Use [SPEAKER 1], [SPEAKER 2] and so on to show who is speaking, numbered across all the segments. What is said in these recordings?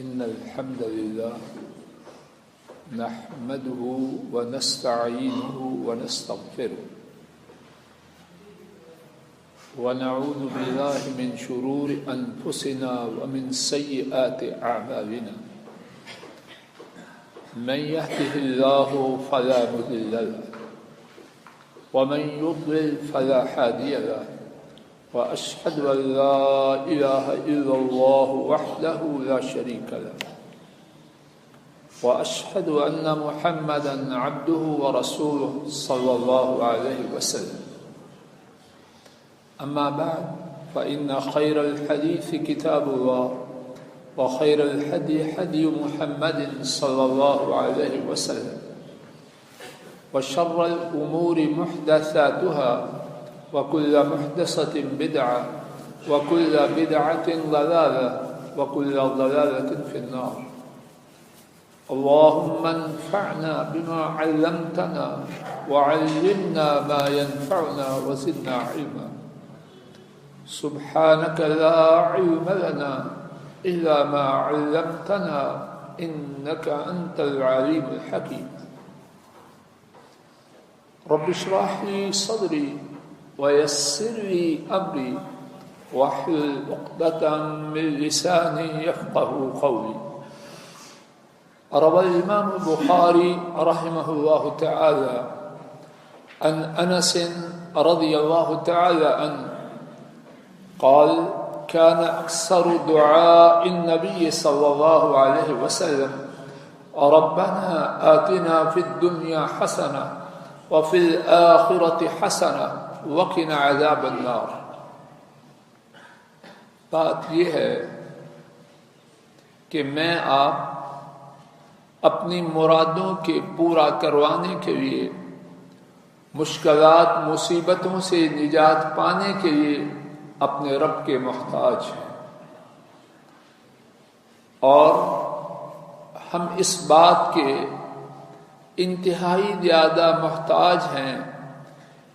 [SPEAKER 1] إن الحمد لله نحمده ونستعينه ونستغفره ونعوذ بالله من شرور أنفسنا ومن سيئات أعمالنا من يهده الله فلا مضل له ومن يضلل فلا هادي له وأشهد أن لا إله إلا الله وحده لا شريك له وأشهد أن محمدا عبده ورسوله صلى الله عليه وسلم أما بعد فإن خير الحديث كتاب الله وخير الهدي هدي محمد صلى الله عليه وسلم وشر الأمور محدثاتها وكل محدثة بدعة وكل بدعة ضلالة وكل ضلالة في النار اللهم انفعنا بما علمتنا وعلمنا ما ينفعنا وزدنا علما سبحانك لا علم لنا إلا ما علمتنا إنك أنت العليم الحكيم رب اشرح لي صدري ويسر لي أمري واحلل عقدة من لساني يفقه قولي روى الإمام البخاري رحمه الله تعالى عن أنس رضي الله تعالى عنه قال كان أكثر دعاء النبي صلى الله عليه وسلم ربنا آتنا في الدنيا حسنة وفي الآخرة حسنة وقنا عذاب النار. بات یہ ہے کہ میں آپ اپنی مرادوں کے پورا کروانے کے لیے مشکلات مصیبتوں سے نجات پانے کے لیے اپنے رب کے محتاج ہیں اور ہم اس بات کے انتہائی زیادہ محتاج ہیں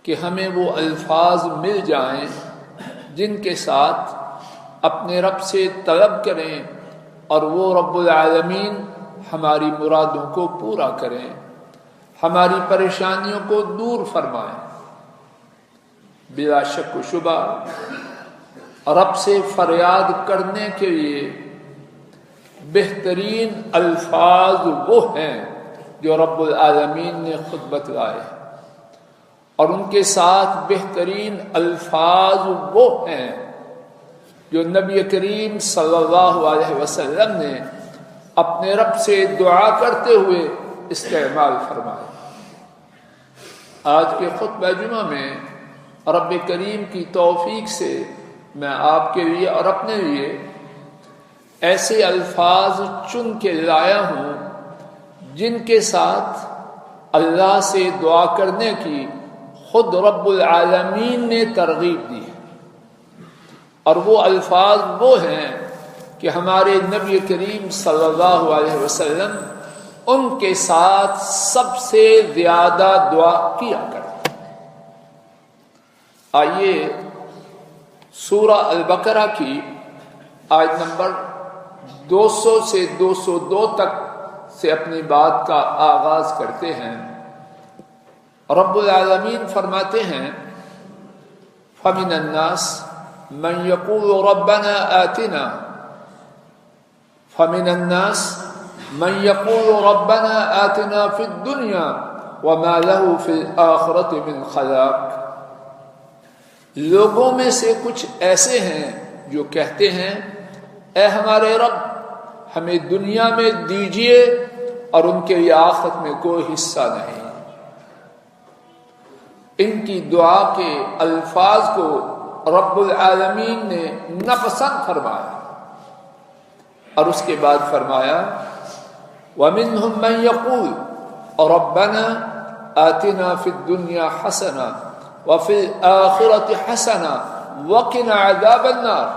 [SPEAKER 1] کہ ہمیں وہ الفاظ مل جائیں جن کے ساتھ اپنے رب سے طلب کریں اور وہ رب العالمین ہماری مرادوں کو پورا کریں، ہماری پریشانیوں کو دور فرمائیں۔ بلا شک و شبہ رب سے فریاد کرنے کے لیے بہترین الفاظ وہ ہیں جو رب العالمین نے خود بتلائے اور ان کے ساتھ بہترین الفاظ وہ ہیں جو نبی کریم صلی اللہ علیہ وسلم نے اپنے رب سے دعا کرتے ہوئے استعمال فرمائے۔ آج کے خطبہ جمعہ میں رب کریم کی توفیق سے میں آپ کے لیے اور اپنے لیے ایسے الفاظ چن کے لایا ہوں جن کے ساتھ اللہ سے دعا کرنے کی خود رب العالمین نے ترغیب دی ہے، اور وہ الفاظ وہ ہیں کہ ہمارے نبی کریم صلی اللہ علیہ وسلم ان کے ساتھ سب سے زیادہ دعا کیا کرتے۔ آئیے سورہ البقرہ کی آیت نمبر 200 سے 202 تک سے اپنی بات کا آغاز کرتے ہیں۔ رب العالمین فرماتے ہیں فَمِنَ النَّاسِ مَنْ يَقُولُ رَبَّنَا آتِنَا فَمِنَ النَّاسِ مَنْ يَقُولُ رَبَّنَا آتِنَا فِي الدُّنْيَا وَمَا لَهُ فِي الْآخِرَةِ مِنْ خَلَاقٍ۔ لوگوں میں سے کچھ ایسے ہیں جو کہتے ہیں اے ہمارے رب ہمیں دنیا میں دیجئے اور ان کے لیے آخرت میں کوئی حصہ نہیں۔ ان کی دعا کے الفاظ کو رب العالمین نے ناپسند فرمایا اور اس کے بعد فرمایا وَمِنْهُمْ مَنْ يَقُولُ رَبَّنَا آتِنَا فِي الدُّنْيَا حَسَنَةً وَفِي الْآخِرَةِ حَسَنَةً وَقِنَا عَذَابَ النَّارِ۔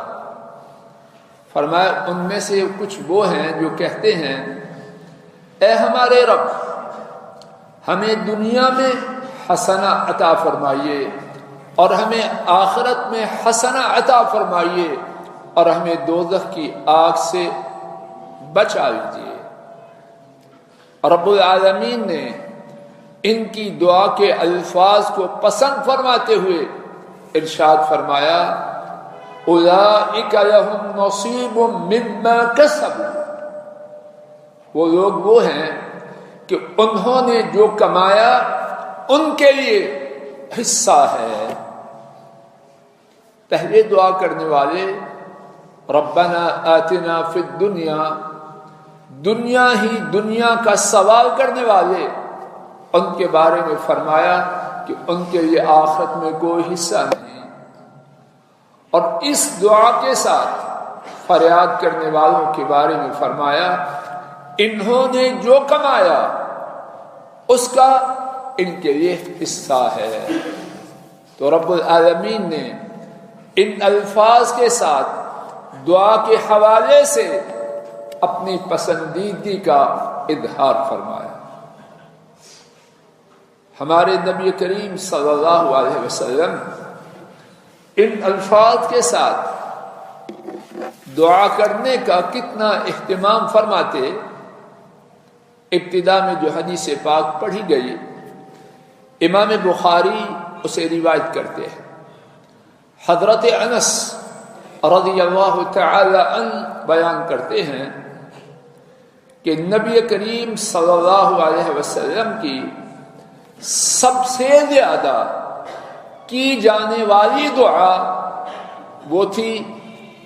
[SPEAKER 1] فرمایا ان میں سے کچھ وہ ہیں جو کہتے ہیں اے ہمارے رب ہمیں دنیا میں حسنہ عطا فرمائیے اور ہمیں آخرت میں حسنہ عطا فرمائیے اور ہمیں دوزخ کی آگ سے بچا لیجیے۔ رب العالمین نے ان کی دعا کے الفاظ کو پسند فرماتے ہوئے ارشاد فرمایا اولئک لہم نصیب مما کسبوا، وہ لوگ وہ ہیں کہ انہوں نے جو کمایا ان کے لیے حصہ ہے۔ پہلے دعا کرنے والے ربنا آتنا فی الدنیا، دنیا ہی دنیا کا سوال کرنے والے، ان کے بارے میں فرمایا کہ ان کے لیے آخرت میں کوئی حصہ نہیں، اور اس دعا کے ساتھ فریاد کرنے والوں کے بارے میں فرمایا انہوں نے جو کمایا اس کا ان کے لیے حصہ ہے۔ تو رب العالمین نے ان الفاظ کے ساتھ دعا کے حوالے سے اپنی پسندیدگی کا اظہار فرمایا۔ ہمارے نبی کریم صلی اللہ علیہ وسلم ان الفاظ کے ساتھ دعا کرنے کا کتنا اہتمام فرماتے۔ ابتدا میں جو حدیث پاک پڑھی گئی امام بخاری اسے روایت کرتے ہیں، حضرت انس رضی اللہ تعالی عنہ بیان کرتے ہیں کہ نبی کریم صلی اللہ علیہ وسلم کی سب سے زیادہ کی جانے والی دعا وہ تھی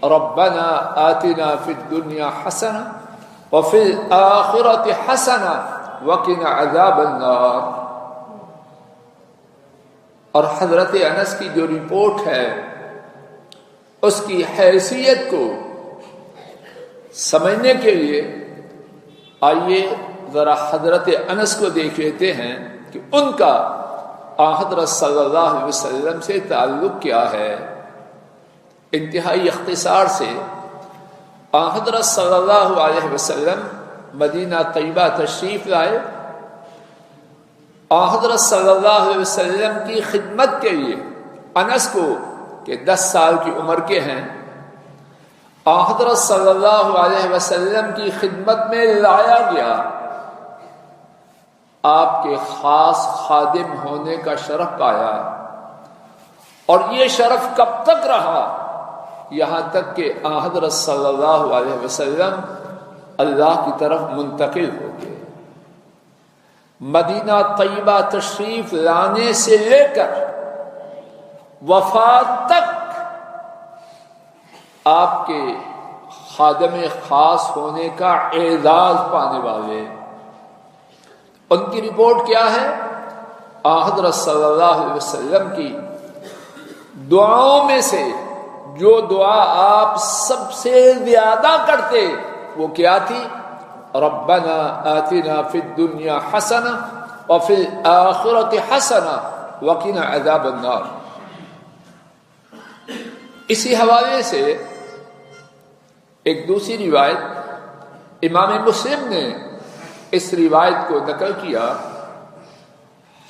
[SPEAKER 1] ربنا آتنا فی الدنیا حسنہ وفی الآخرۃ حسنہ وقنا عذاب النار۔ اور حضرت انس کی جو رپورٹ ہے اس کی حیثیت کو سمجھنے کے لیے آئیے ذرا حضرت انس کو دیکھ لیتے ہیں کہ ان کا حضرت صلی اللہ علیہ وسلم سے تعلق کیا ہے۔ انتہائی اختصار سے حضرت صلی اللہ علیہ وسلم مدینہ طیبہ تشریف لائے، حضرت صلی اللہ علیہ وسلم کی خدمت کے لیے انس کو کہ 10 سال کی عمر کے ہیں حضرت صلی اللہ علیہ وسلم کی خدمت میں لایا گیا۔ آپ کے خاص خادم ہونے کا شرف پایا، اور یہ شرف کب تک رہا؟ یہاں تک کہ حضرت صلی اللہ علیہ وسلم اللہ کی طرف منتقل ہو گئے۔ مدینہ طیبہ تشریف لانے سے لے کر وفات تک آپ کے خادم خاص ہونے کا اعزاز پانے والے، ان کی رپورٹ کیا ہے؟ حضرت صلی اللہ علیہ وسلم کی دعاؤں میں سے جو دعا آپ سب سے زیادہ کرتے وہ کیا تھی؟ ربنا آتنا فی الدنیا حسنہ وفی الآخرۃ حسنہ وقنا عذاب النار۔ اسی حوالے سے ایک دوسری روایت امام مسلم نے اس روایت کو نقل کیا،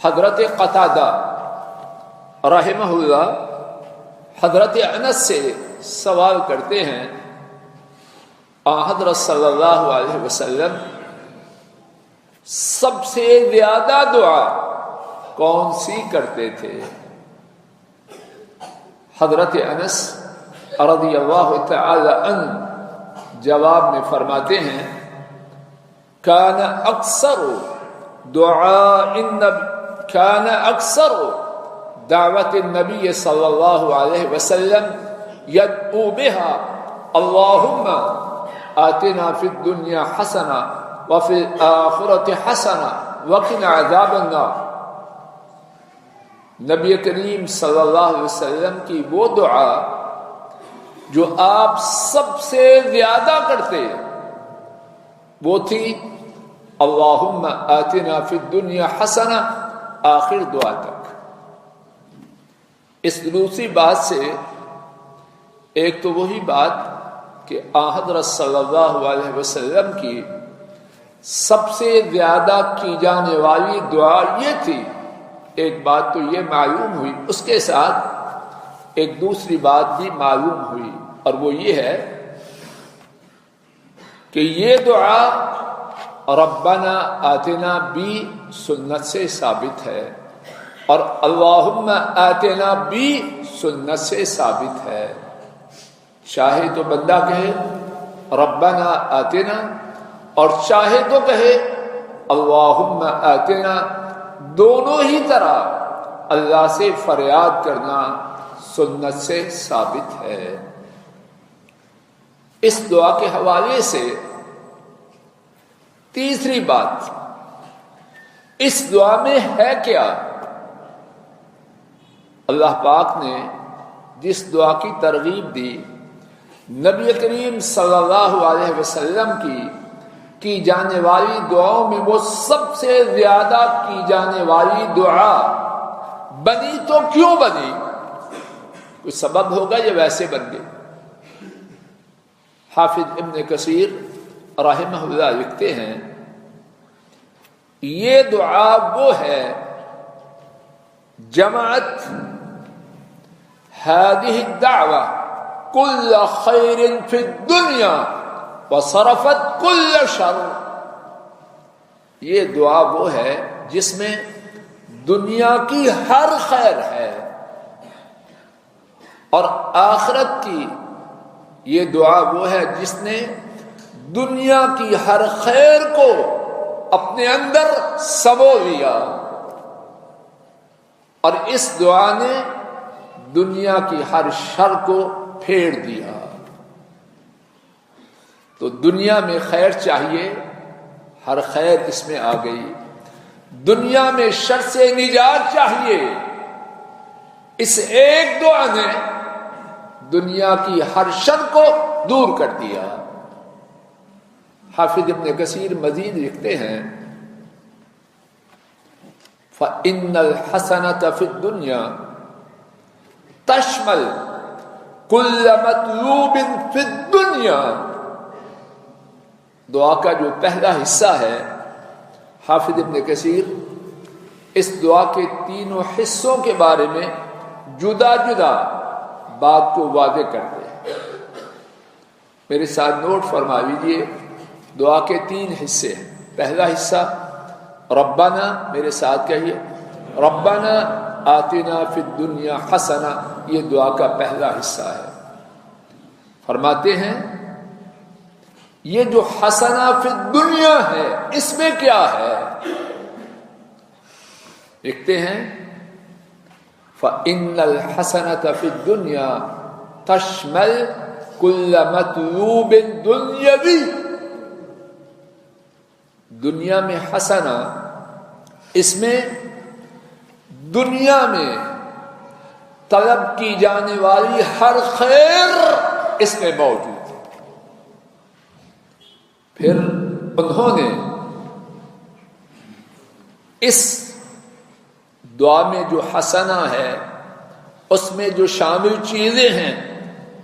[SPEAKER 1] حضرت قتادہ رحمہ اللہ حضرت انس سے سوال کرتے ہیں حضرت صلی اللہ علیہ وسلم سب سے زیادہ دعا کون سی کرتے تھے؟ حضرت انس رضی اللہ تعالی عنہ جواب میں فرماتے ہیں کان اکثر دعوت النبی صلی اللہ علیہ وسلم یدعو بها اللہم آتنا فی الدنیا حسنہ وفی الآخرۃ حسنہ وقنا عذاب النار۔ نبی کریم صلی اللہ علیہ وسلم کی وہ دعا جو آپ سب سے زیادہ کرتے وہ تھی اللہم آتنا فی الدنیا حسنہ، آخر دعا تک۔ اس دوسری بات سے ایک تو وہی بات کہ حضرت صلی اللہ علیہ وسلم کی سب سے زیادہ کی جانے والی دعا یہ تھی، ایک بات تو یہ معلوم ہوئی، اس کے ساتھ ایک دوسری بات بھی معلوم ہوئی، اور وہ یہ ہے کہ یہ دعا ربنا آتنا بھی سنت سے ثابت ہے اور اللہم آتنا بھی سنت سے ثابت ہے. چاہے تو بندہ کہے ربنا آتنا اور چاہے تو کہے اللہم آتنا. دونوں ہی طرح اللہ سے فریاد کرنا سنت سے ثابت ہے. اس دعا کے حوالے سے تیسری بات، اس دعا میں ہے کیا؟ اللہ پاک نے جس دعا کی ترغیب دی، نبی کریم صلی اللہ علیہ وسلم کی جانے والی دعاؤں میں وہ سب سے زیادہ کی جانے والی دعا بنی تو کیوں بنی؟ کوئی سبب ہوگا یا ویسے بن گئی؟ حافظ ابن کثیر رحمہ اللہ لکھتے ہیں یہ دعا وہ ہے جمعت هذه الدعوة كل خير في الدنيا وصرفت كل شر. یہ دعا وہ ہے جس میں دنیا کی ہر خیر ہے اور آخرت کی. یہ دعا وہ ہے جس نے دنیا کی ہر خیر کو اپنے اندر سمو لیا اور اس دعا نے دنیا کی ہر شر کو پھیر دیا. تو دنیا میں خیر چاہیے، ہر خیر اس میں آ گئی. دنیا میں شر سے نجات چاہیے، اس ایک دعا نے دنیا کی ہر شر کو دور کر دیا. حافظ ابن کثیر مزید لکھتے ہیں فَإِنَّ الْحَسَنَةَ فِي الدُّنْيَا تَشْمَلُ كُلَّ مَطْلُوبٍ فِي الدُّنْيَا. دعا کا جو پہلا حصہ ہے، حافظ ابن کثیر اس دعا کے تینوں حصوں کے بارے میں جدا جدا بات کو واضح کرتے ہیں. میرے ساتھ نوٹ فرما لیجیے، دعا کے تین حصے ہیں. پہلا حصہ ربنا، میرے ساتھ کہیے ربنا آتنا فی الدنیا حسنہ. یہ دعا کا پہلا حصہ ہے. فرماتے ہیں یہ جو حسنہ فی الدنیا ہے اس میں کیا ہے؟ لکھتے ہیں فَإِنَّ الْحَسَنَةَ فِي الدُّنْيَا تَشْمَلُ كُلَّ مَطْلُوبٍ دُنْيَوِي. دنیا میں حسنہ، اس میں دنیا میں طلب کی جانے والی ہر خیر اس میں موجود ہے. پھر انہوں نے اس دعا میں جو حسنہ ہے اس میں جو شامل چیزیں ہیں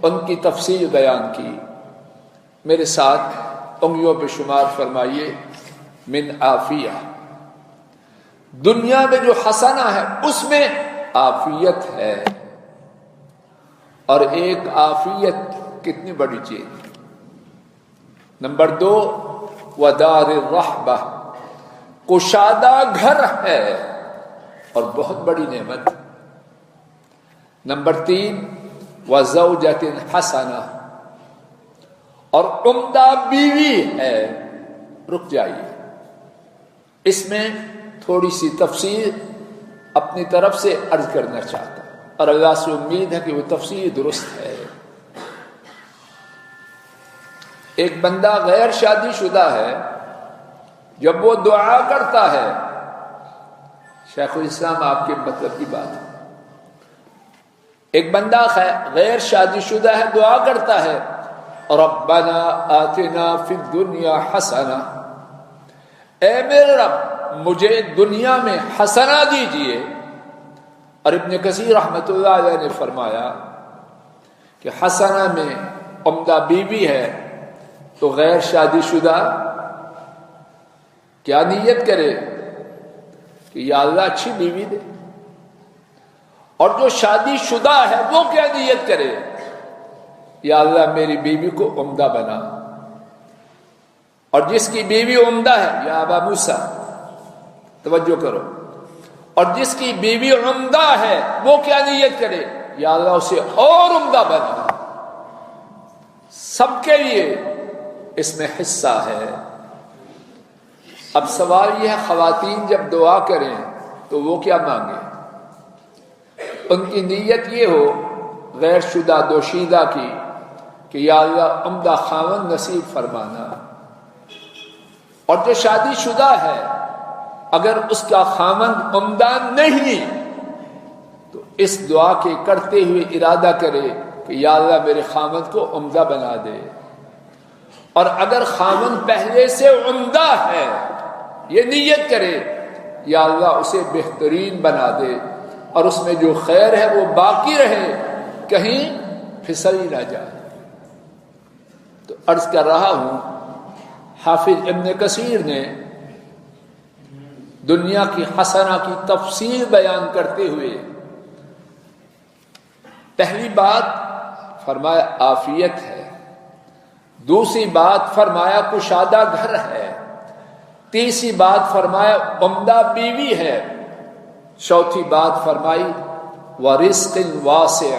[SPEAKER 1] ان کی تفصیل بیان کی. میرے ساتھ انگلیوں پہ شمار فرمائیے. من عافیہ، دنیا میں جو حسنہ ہے اس میں عافیت ہے. اور ایک عافیت کتنی بڑی چیز. نمبر 2 ودار الرحبہ، کشادہ گھر ہے اور بہت بڑی نعمت. نمبر 3 وزوجۃ حسنہ، اور عمدہ بیوی ہے. رک جائیے، اس میں تھوڑی سی تفصیل اپنی طرف سے عرض کرنا چاہتا ہوں اور اللہ سے امید ہے کہ وہ تفصیل درست ہے. ایک بندہ غیر شادی شدہ ہے، جب وہ دعا کرتا ہے، شیخ الاسلام آپ کے مطلب کی بات ہے، ایک بندہ غیر شادی شدہ ہے، دعا کرتا ہے ربنا آتنا فی الدنیا حسنہ، اے میرے رب مجھے دنیا میں حسنہ دیجئے. اور ابن کثیر رحمۃ اللہ علیہ نے فرمایا کہ حسنہ میں عمدہ بیوی ہے تو غیر شادی شدہ کیا نیت کرے کہ یا اللہ اچھی بیوی دے، اور جو شادی شدہ ہے وہ کیا نیت کرے، یا اللہ میری بیوی کو عمدہ بنا. اور جس کی بیوی عمدہ ہے، یا ابا موسیٰ توجہ کرو، اور جس کی بیوی عمدہ ہے وہ کیا نیت کرے؟ یا اللہ اسے اور عمدہ بنا۔ سب کے لیے اس میں حصہ ہے۔ اب سوال یہ ہے، خواتین جب دعا کریں تو وہ کیا مانگیں؟ ان کی نیت یہ ہو غیر شدہ دوشیدہ کی کہ یا اللہ عمدہ خاوند نصیب فرمانا، اور جو شادی شدہ ہے اگر اس کا خاوند عمدہ نہیں تو اس دعا کے کرتے ہوئے ارادہ کرے کہ یا اللہ میرے خاوند کو عمدہ بنا دے، اور اگر خاوند پہلے سے عمدہ ہے یہ نیت کرے یا اللہ اسے بہترین بنا دے، اور اس میں جو خیر ہے وہ باقی رہے، کہیں پھسل ہی نہ جائے۔ تو عرض کر رہا ہوں، حافظ ابن کثیر نے دنیا کی حسنہ کی تفصیل بیان کرتے ہوئے پہلی بات فرمایا عافیت ہے، دوسری بات فرمایا کشادہ گھر ہے، تیسری بات فرمایا عمدہ بیوی ہے، چوتھی بات فرمائی وَرِزْقٍ وَاسِعٍ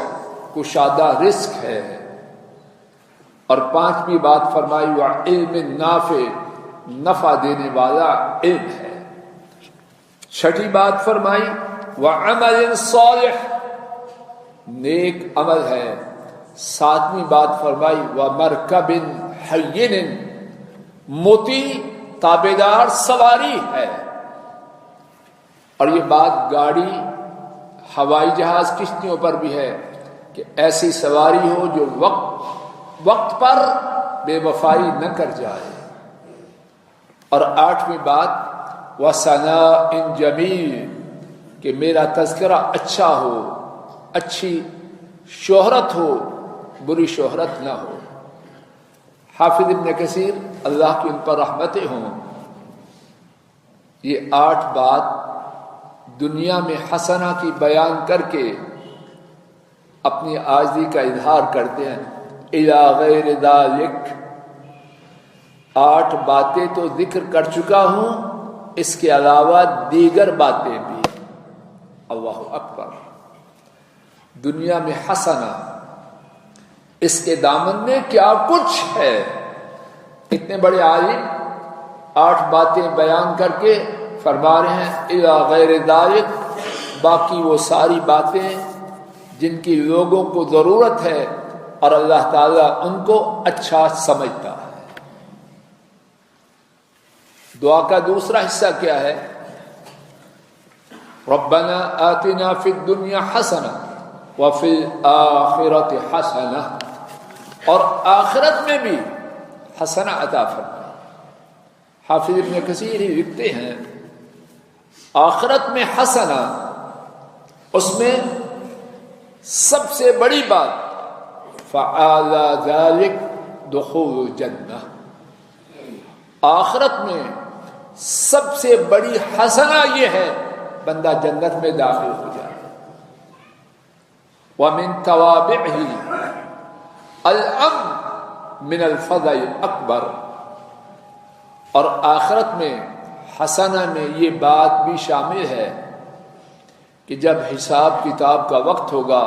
[SPEAKER 1] کشادہ رزق ہے، اور پانچویں بات فرمائی وَعِلْمٍ نَافِعٍ نفع دینے والا علم ہے، چھٹی بات فرمائی وَعَمَلٍ صَالِحٍ نیک عمل ہے، ساتویں بات فرمائی وَمَرْكَبٍ حَيِّنٍ مطیع تابعدار سواری ہے۔ اور یہ بات گاڑی، ہوائی جہاز، کشتیوں پر بھی ہے کہ ایسی سواری ہو جو وقت پر بے وفائی نہ کر جائے۔ اور آٹھویں بات وَثَنَاءٍ جَمِيلٍ کہ میرا تذکرہ اچھا ہو، اچھی شہرت ہو، بری شہرت نہ ہو۔ حافظ ابن کثیر اللہ کی ان پر رحمتیں ہوں، یہ 8 بات دنیا میں حسنہ کی بیان کر کے اپنی عاجزی کا اظہار کرتے ہیں۔ اِلَى غَيْرِ ذَلِكَ 8 باتیں تو ذکر کر چکا ہوں، اس کے علاوہ دیگر باتیں بھی۔ اللہ اکبر، دنیا میں حسنہ، اس کے دامن میں کیا کچھ ہے۔ اتنے بڑے عالم 8 باتیں بیان کر کے فرما رہے ہیں اِلَى غَيْرِ ذَلِكَ باقی وہ ساری باتیں جن کی لوگوں کو ضرورت ہے اور اللہ تعالیٰ ان کو اچھا سمجھتا ہے۔ دعا کا دوسرا حصہ کیا ہے؟ ربنا آتنا فی الدنیا حسنہ وفی الآخرۃ حسنہ، اور آخرت میں بھی حسنہ عطا فرمائے۔ حافظ ابن کثیر ہی لکھتے ہیں آخرت میں حسنہ، اس میں سب سے بڑی بات فعلی ذلک دخول الجنہ، آخرت میں سب سے بڑی حسنہ یہ ہے بندہ جنت میں داخل ہو جائے۔ وَمِن تَوَابِعِهِ الْأَمْنُ مِنَ الْفَضْلِ الْأَكْبَرِ، اور آخرت میں حسنہ میں یہ بات بھی شامل ہے کہ جب حساب کتاب کا وقت ہوگا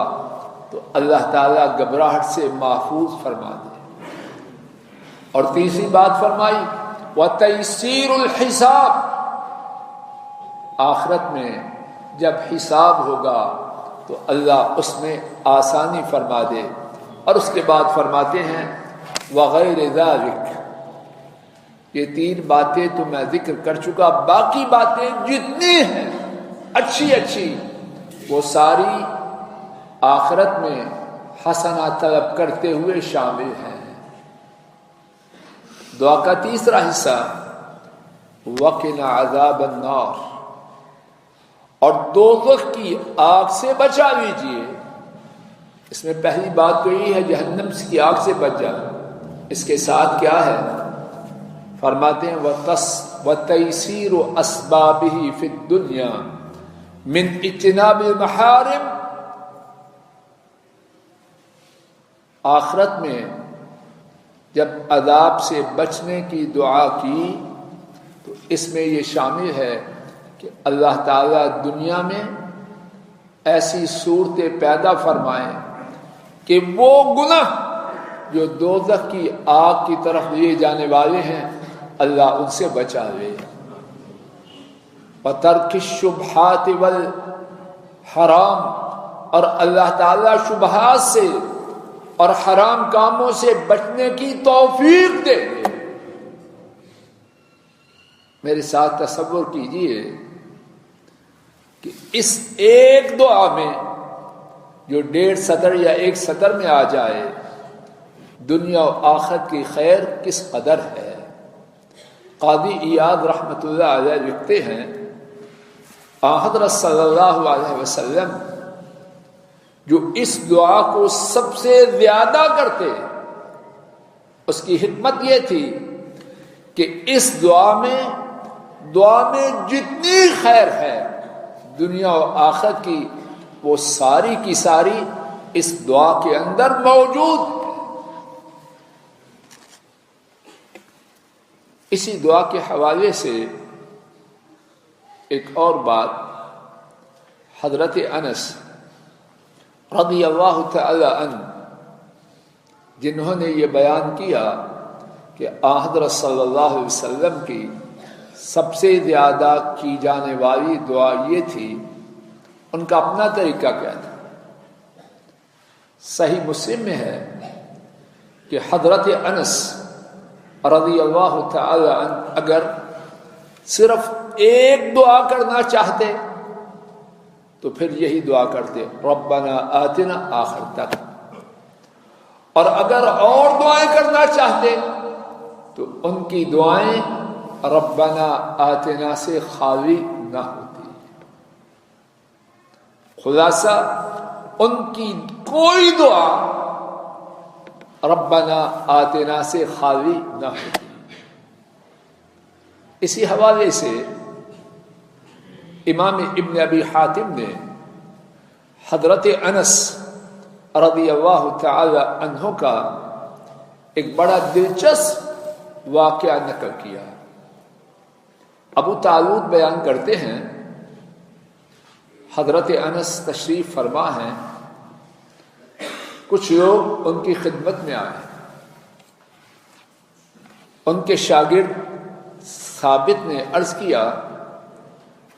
[SPEAKER 1] تو اللہ تعالیٰ گھبراہٹ سے محفوظ فرما دے۔ اور تیسری بات فرمائی وَتَيْسِيرُ الْحِسَابِ، آخرت میں جب حساب ہوگا تو اللہ اس میں آسانی فرما دے۔ اور اس کے بعد فرماتے ہیں وغیر ذالک، یہ 3 باتیں تو میں ذکر کر چکا، باقی باتیں جتنی ہیں اچھی اچھی وہ ساری آخرت میں حسنہ طلب کرتے ہوئے شامل ہیں۔ دعا کا تیسرا حصہ وقنا عذاب النار، اور دوزخ کی آگ سے بچا لیجیے۔ اس میں پہلی بات تو یہ ہے جہنم کی آگ سے بچ جا، اس کے ساتھ کیا ہے؟ فرماتے ہیں وَتَيْسِيرُ أَسْبَابِهِ فِي الدُّنْيَا مِنْ اجتناب المحارم، آخرت میں جب عذاب سے بچنے کی دعا کی تو اس میں یہ شامل ہے کہ اللہ تعالیٰ دنیا میں ایسی صورتیں پیدا فرمائیں کہ وہ گناہ جو دوزخ کی آگ کی طرف لیے جانے والے ہیں اللہ ان سے بچا لے. وَتَرْكِ الشُّبْهَاتِ وَالْحَرَامِ، اور اللہ تعالیٰ شبہات سے اور حرام کاموں سے بچنے کی توفیق دے. میرے ساتھ تصور کیجئے کہ اس ایک دعا میں جو 1.5 سطر یا 1 سطر میں آ جائے دنیا و آخرت کی خیر کس قدر ہے. قاضی ایاد رحمۃ اللہ علیہ لکھتے ہیں حضرت صلی اللہ علیہ وسلم جو اس دعا کو سب سے زیادہ کرتے، اس کی حکمت یہ تھی کہ اس دعا میں جتنی خیر ہے دنیا و آخرت کی وہ ساری کی ساری اس دعا کے اندر موجود ہے. اسی دعا کے حوالے سے ایک اور بات، حضرت انس رضی اللہ تعالی عنہ جنہوں نے یہ بیان کیا کہ حضرت صلی اللہ علیہ وسلم کی سب سے زیادہ کی جانے والی دعا یہ تھی، ان کا اپنا طریقہ کیا تھا. صحیح مسلم میں ہے کہ حضرت انس رضی اللہ تعالی عنہ اگر صرف ایک دعا کرنا چاہتے تو پھر یہی دعا کرتے ربنا آتنا آخر تک، اور اگر اور دعائیں کرنا چاہتے تو ان کی دعائیں ربنا آتنا سے خالی نہ ہوتی. خلاصہ ان کی کوئی دعا ربنا آتنا سے خالی نہ ہوتی. اسی حوالے سے امام ابن ابی حاتم نے حضرت انس رضی اللہ تعالی عنہ کا ایک بڑا دلچسپ واقعہ نقل کیا. ابو طالوت بیان کرتے ہیں حضرت انس تشریف فرما ہیں، کچھ لوگ ان کی خدمت میں آئے. ان کے شاگرد ثابت نے عرض کیا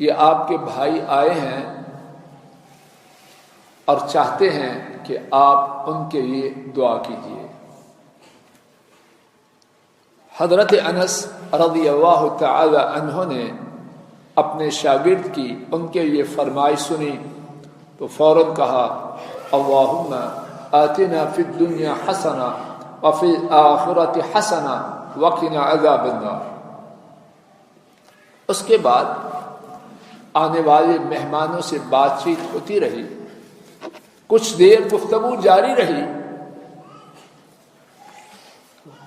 [SPEAKER 1] یہ آپ کے بھائی آئے ہیں اور چاہتے ہیں کہ آپ ان کے لیے دعا کیجیے. حضرت انس رضی اللہ تعالی عنہ نے اپنے شاگرد کی ان کے لیے فرمائش سنی تو فوراً کہا اللہم آتنا فی الدنیا حسنہ وفی الآخرۃ حسنہ وقنا عذاب النار. اس کے بعد آنے والے مہمانوں سے بات چیت ہوتی رہی، کچھ دیر گفتگو جاری رہی.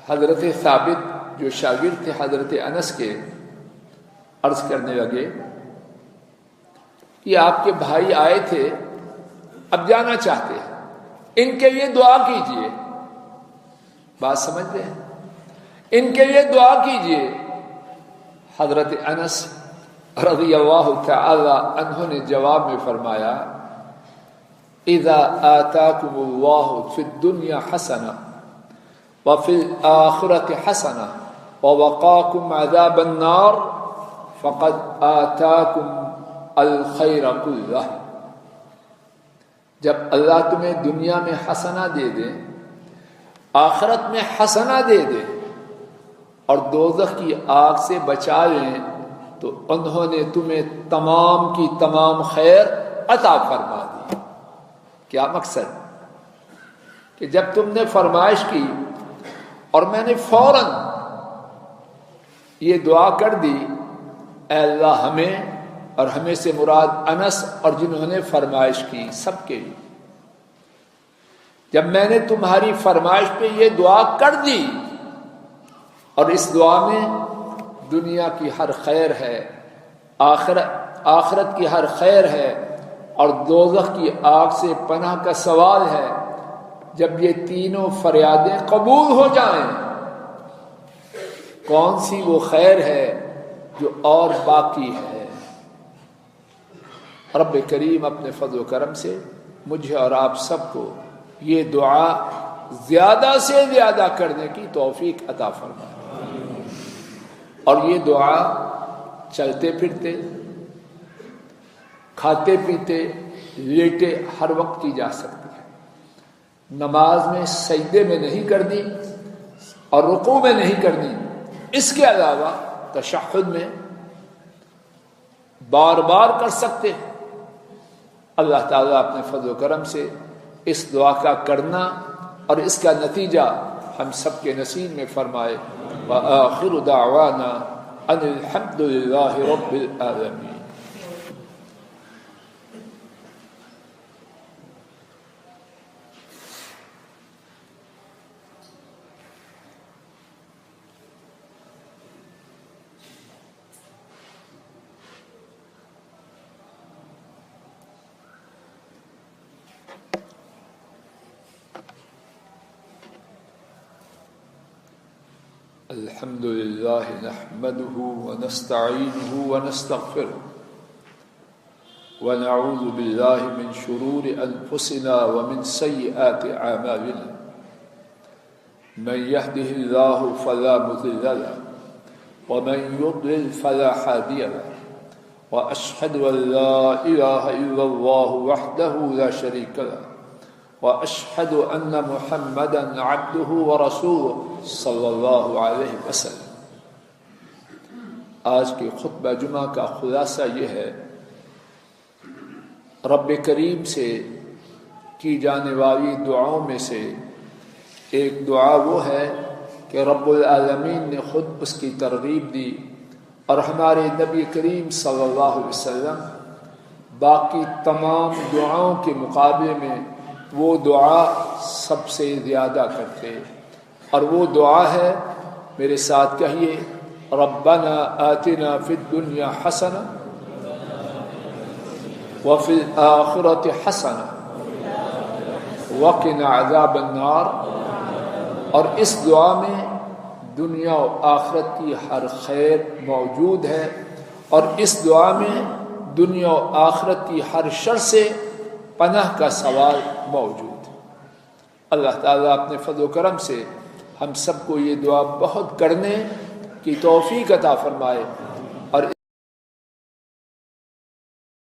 [SPEAKER 1] حضرت ثابت جو شاگرد تھے حضرت انس کے عرض کرنے لگے کہ آپ کے بھائی آئے تھے، اب جانا چاہتے ہیں، ان کے لیے دعا کیجیے. بات سمجھ رہے ہیں؟ ان کے لیے دعا کیجیے. حضرت انس رضی اللہ تعالی عنہ نے جواب میں فرمایا اذا آتاکم اللہ فی الدنیا حسنہ وفی الآخرۃ حسنہ ووقاکم عذاب النار فقد آتاکم الخیر کلہ. جب اللہ تمہیں دنیا میں حسنہ دے دے، آخرت میں حسنہ دے دے اور دوزخ کی آگ سے بچا لیں تو انہوں نے تمہیں تمام کی تمام خیر عطا فرما دی. کیا مقصد؟ کہ جب تم نے فرمائش کی اور میں نے فوراً یہ دعا کر دی اے اللہ ہمیں اور ہمیں سے مراد انس اور جنہوں نے فرمائش کی سب کے لیے، جب میں نے تمہاری فرمائش پہ یہ دعا کر دی اور اس دعا میں دنیا کی ہر خیر ہے، آخرت کی ہر خیر ہے اور دوزخ کی آگ سے پناہ کا سوال ہے، جب یہ تینوں فریادیں قبول ہو جائیں کون سی وہ خیر ہے جو اور باقی ہے۔ رب کریم اپنے فضل و کرم سے مجھے اور آپ سب کو یہ دعا زیادہ سے زیادہ کرنے کی توفیق عطا فرمائے، اور یہ دعا چلتے پھرتے، کھاتے پیتے، لیٹے ہر وقت کی جا سکتی ہے۔ نماز میں سجدے میں نہیں کرنی اور رکوع میں نہیں کرنی، اس کے علاوہ تشہد میں بار بار کر سکتے ہیں۔ اللہ تعالیٰ اپنے فضل و کرم سے اس دعا کا کرنا اور اس کا نتیجہ ہم سب کے نصیب میں فرمائے۔ وآخر دعوانا ان الحمد للہ رب العالمین۔ الحمد لله نحمده ونستعينه ونستغفره ونعوذ بالله من شرور أنفسنا ومن سيئات أعمالنا، من يهده الله فلا مضل له ومن يضلل فلا هادي له، وأشهد أن لا إله إلا الله وحده لا شريك له، وأشهد أن محمدا عبده ورسوله صلی اللہ علیہ وسلم۔ آج کے خطبہ جمعہ کا خلاصہ یہ ہے، رب کریم سے کی جانے والی دعاؤں میں سے ایک دعا وہ ہے کہ رب العالمین نے خود اس کی ترغیب دی، اور ہمارے نبی کریم صلی اللہ علیہ وسلم باقی تمام دعاؤں کے مقابلے میں وہ دعا سب سے زیادہ کرتے، اور وہ دعا ہے، میرے ساتھ کہیے، ربنا آتنا فی الدنیا حسنہ وفی الآخرۃ حسنہ وقنا عذاب النار۔ اور اس دعا میں دنیا و آخرت کی ہر خیر موجود ہے، اور اس دعا میں دنیا و آخرت کی ہر شر سے پناہ کا سوال موجود ہے۔ اللہ تعالیٰ اپنے فضل و کرم سے ہم سب کو یہ دعا بہت کرنے کی توفیق عطا فرمائے۔